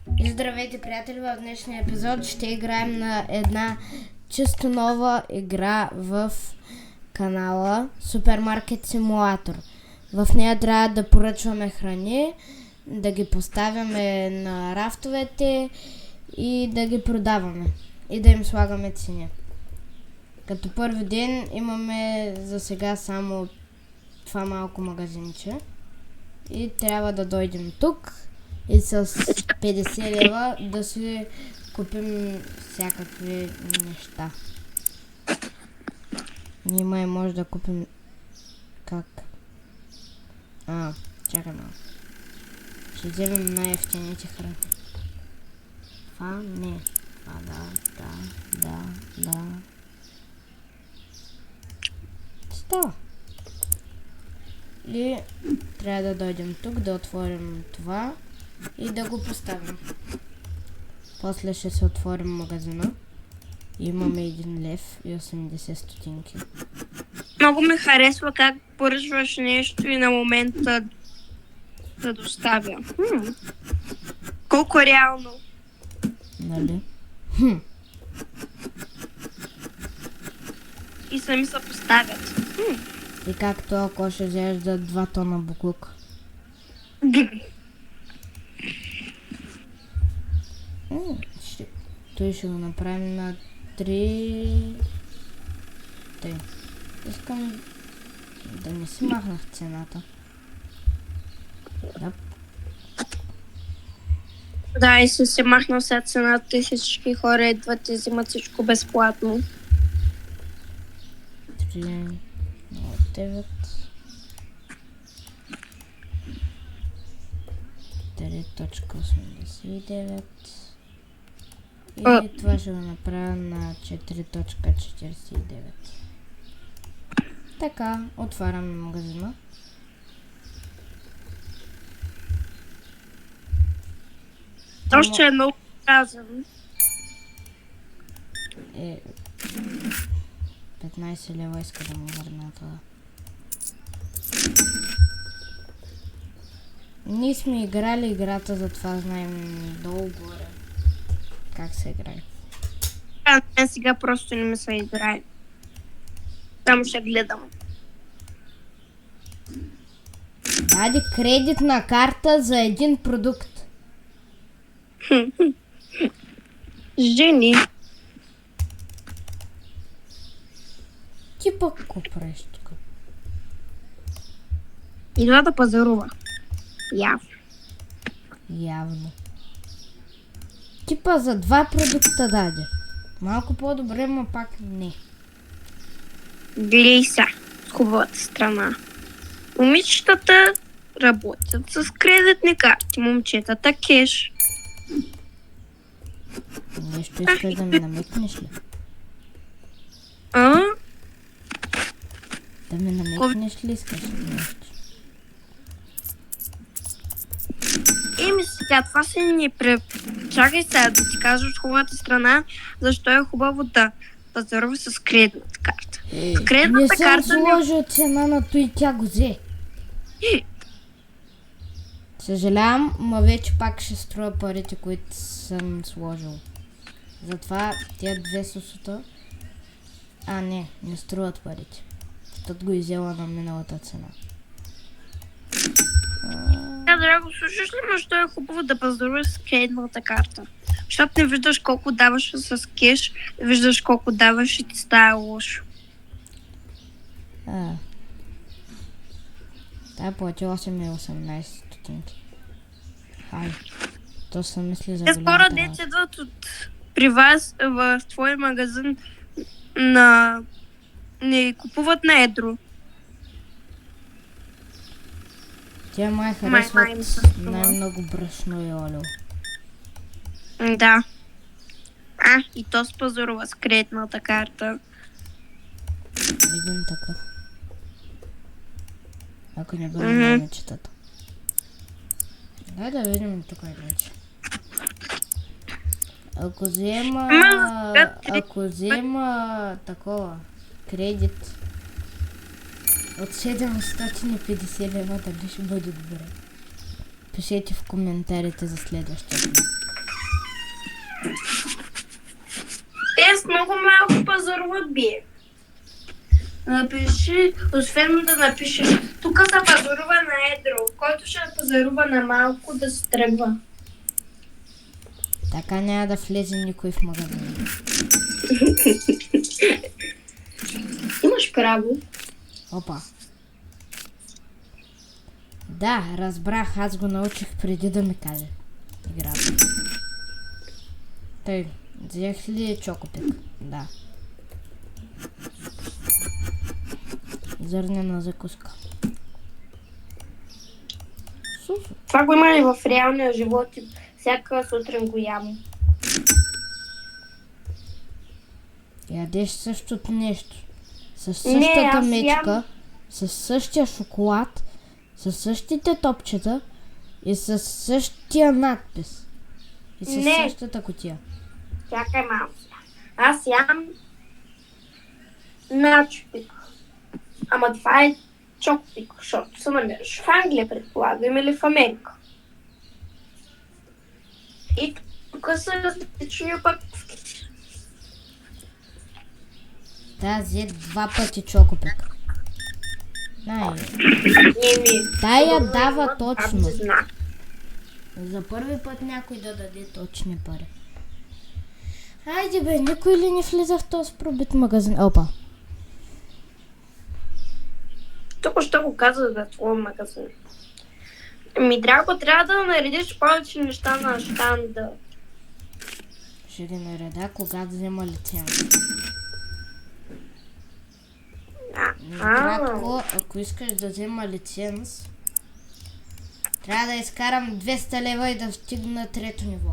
И здравейте, приятели! В днешния епизод ще играем на една чисто нова игра в канала Супермаркет Симулатор. В нея трябва да поръчваме храни, да ги поставяме на рафтовете и да ги продаваме и да им слагаме цени. Като първи ден имаме за сега само това малко магазинче и трябва да дойдем тук и с 50 лева да си купим всякакви неща. Ние май може да купим... Как? Чакай малко. Ще вземем най-ефтините храни. Това не. Да. Става. И трябва да дойдем тук, да отворим това и да го поставим. После ще се отворим магазина. Имаме 1 лев и 80 стотинки. Много ми харесва как поръчваш нещо и на момента да доставя. Колко реално. Нали? И сами се поставят. И както ако ще взеш за 2 тона буклук. Той ще го направим на 3... Тъй. Искам да не си махнах цената. Да. Да, и се махнал сега цената и всички хора идват и взимат всичко безплатно. 3,09 3.89 и това ще го направя на 4.49. Така, отваряме магазина. Още е много празен. 15 лева иска да му върна това. Ние сме играли играта, затова знаем долу горе как се играе. Мен сега просто не ми се играе. Само ще гледам. Даде кредитна карта за един продукт. Жени. Ти пък какво правиш тук? Идва да пазарува. Явно. Типа за 2 продукта даде. Малко по-добре, но пак не. Глей са с хубавата страна. Момичетата работят с кредитни карти, момчетата кеш. Нещо искаш да ми намекнеш ли? Да ми намекнеш ли искаш нещо? Сега това се ни Чакай сега да ти кажа от хубавата страна, защо е хубаво да пазарува с кредитната карта. С кредитната не карта съм сложил цена на той и тя го взе. Съжалявам, ма вече пак ще струва парите, които съм сложил. Затова тия 2 сусута... не струват парите. Защото го изяла на миналата цена. Драго, слушаш ли ме, що е хубаво да пазаруваш с кредитната карта? Защото не виждаш колко даваш с кеш, не виждаш колко даваш и ти става лошо. Тя платила 8,18 стотинки. То се мисли за голям хора деца идват при вас в твой магазин не купуват на едро. Тя май харесват най-много брашно и олио. Да. И то се пазарува с кредитната карта. Един такъв. Ако не бъде на мечетата. Дай да видим тук вече. Ако взема такова кредит от 750 лева, дали ще бъде добре? Пишете в коментарите за следващия ден. Те с много малко пазаруват бие. Напиши, освен да напишеш, тук се пазарува на едро, който ще пазарува на малко да се тръгва. Така няма да влезе никой в магазина. Имаш право. Опа. Да, разбрах, аз го научих преди да ми каже играта. Тъй, взех ли чокопик? Да. Зърнена закуска. Супер. Това го има и в реалния живот и всяка сутрин го ям. Ядеш същото нещо. С Не, същата аз мечка, ям. с същия шоколад, с същите топчета и с същия надпис. И с Не. същата кутия. Чакай малко. Аз ям начопик. Ама това е чокопик, защото се намираш в Англия, предполагам, или в Америка. И тук са различни опаковки. Да, взе 2 пъти чокопик. Най. Тая дава точно. За първи път някой да даде точни пари. Хайде бе, никой ли не влиза в този пробит магазин? Опа. Тук ще го каза за твоя магазин. Драго, трябва да наредиш повече неща на щанда. Ще ги нареда, когато взема лиценз. Накратко, ако искаш да взема лиценз, трябва да изкарам 200 лева и да стигна 3-то ниво.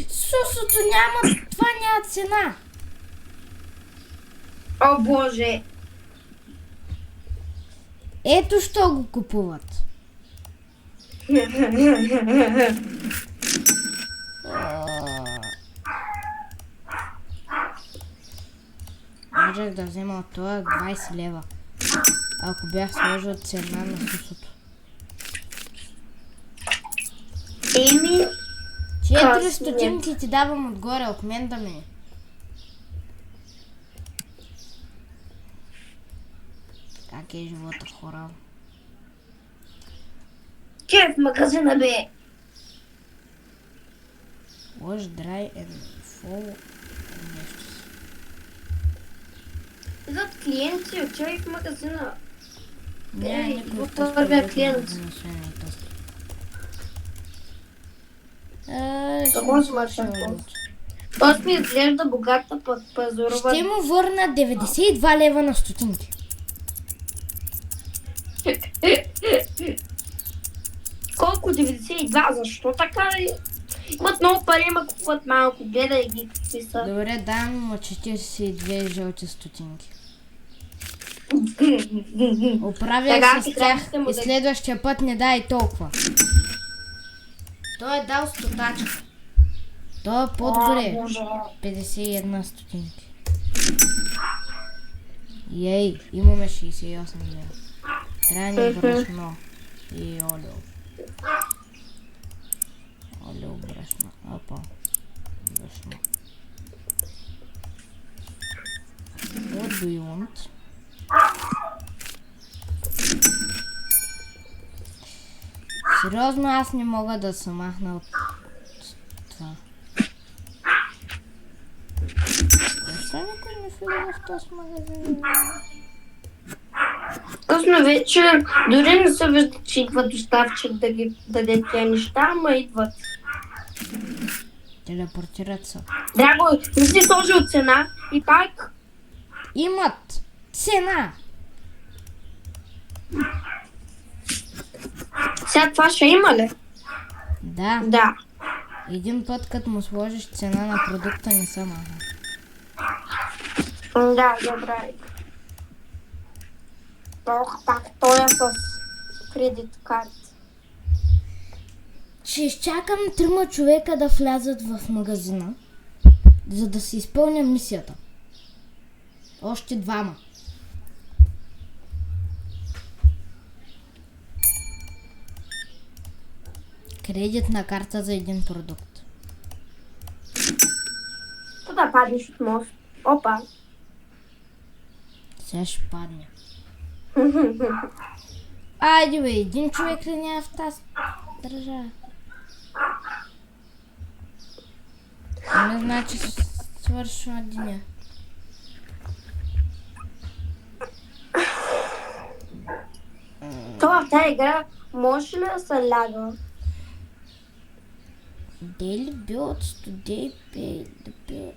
Сусото няма, това няма цена. О, Боже! Ето що го купуват. Можех да взема от това 20 лева, ако бях сложил цена на сусото. Еми, 4 стотинки ти давам отгоре, от мен да ми. Как е живота, хора? ке в магазина бе? Wash, dry and full нещо си. Идват клиенти, отивай в магазина. Няма Ей, никой от в този първия пробит клиент. магазин, освен и този. Какво смършен пост? Тоест ми изглежда богата пазарува. Ще му върна 92 лева на стотинки. Колко 92? Защо така ли? Имат много пари, ма купуват малко. Гледай ги какви са. Добре, дам му 42 жълти стотинки. Оправя Сега с ти тях трябваше му и да- следващия път не дай толкова. Той е дал стотачка. Той е по-добре. О, Боже. 51 стотинки. Ей, имаме 68 лева. Трябва ни брашно. И олио. Олио, брашно. Опа. Брашно. What do you want? Сериозно, аз не мога да се махна от това. Защо никой не влиза в този магазин? Късно вечер, дори не се вижда, че идва доставчик да ги даде тия неща, ама идват. Телепортират се. Драго, не си сложил цена и пак. Имат цена! Сега това ще има ли? Да. Да. Един път, като му сложиш цена на продукта, не се маха. Да, добре. Ох, пак той е с кредит карт. Ще изчакам 3 човека да влязат в магазина, за да се изпълня мисията. Още 2. Кредитна карта за един продукт. Да паднеш от мост. Опа. Сега ще падне. Айде бе, един човек ли няма в тази държава? Не значи свършва деня. Това в тази игра може ли да се ляга? Daily builds today pay the bill.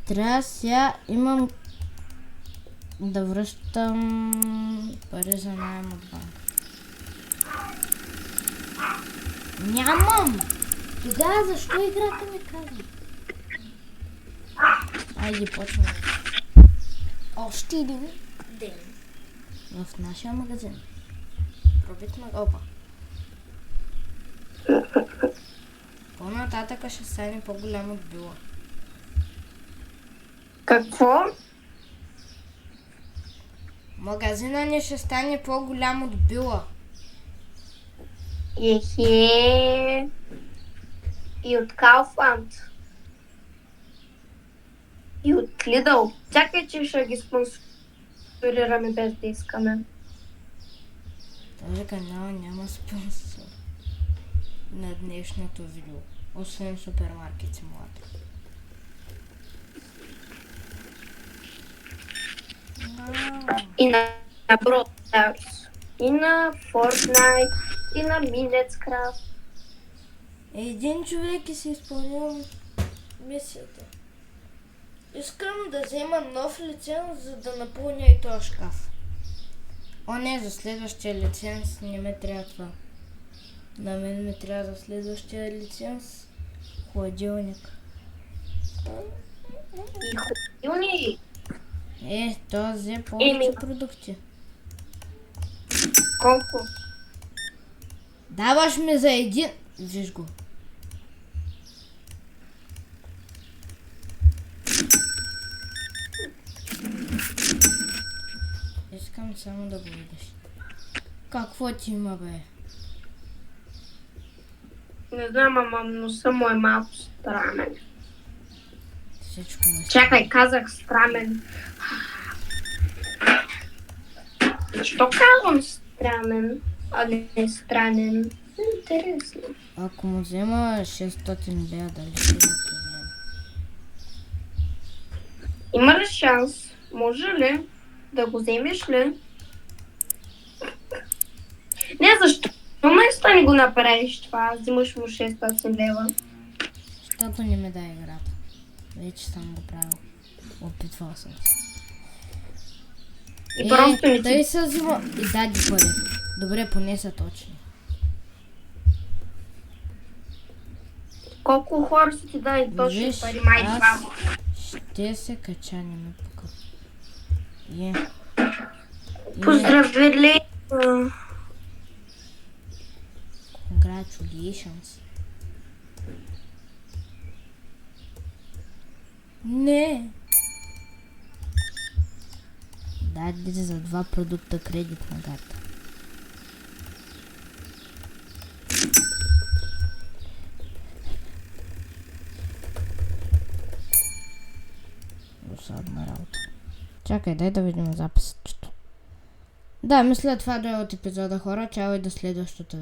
Трябва сега имам да връщам пари за найем от банка. Нямам! Тогава защо играта ми казва? Айде почваме. Още един ден в нашия магазин. Пробитна опа. По-нататъка ще стане по-голям от била. Какво? Магазина ни ще стане по-голям от била. Ехе. И от Kaufland. И от Lidl. Чакай, че ще ги спонсорираме без да искаме. Този канал няма спонсор на днешното видео, освен Супермаркет Симулатор. И на Brawl Stars. И на Fortnite. И на Minecraft. Един човек си изпълнил мисията. Искам да взема нов лиценз, за да напълня и този шкаф. О не, за следващия лиценз не ме трябва това. На мен ми трябва за следващия лиценз хладилник. И ходилни. То взе повече продукти. Колко? Даваш ми за един... Виж го. Искам само да го видиш. Какво ти има, бе? Не знам, ама носа му е малко странен. Всичко му е Чакай, казах странен. Що казвам странен, а не странен? Интересно. Ако му взема 600 лева, дали ще има проблем? Има ли шанс? Може ли да го вземеш ли? Не, защо? Вместо не го направиш това, взимаш му 600 лева. Защото не ме дай играта. Вече съм го правил. Опитвал съм се. И просто не дай ти... се взима и дади пари. Добре, поне са точни. Колко хора са ти дали точни Виж, пари, май аз двама. ще се кача, не ме пука. Поздравили! Congratulations. Не. Даде за 2 продукта кредитна карта. Досадна работа. Чакай, дай да видим записчето. Да, мисля това да е от епизода, хора. Чао и до следващото.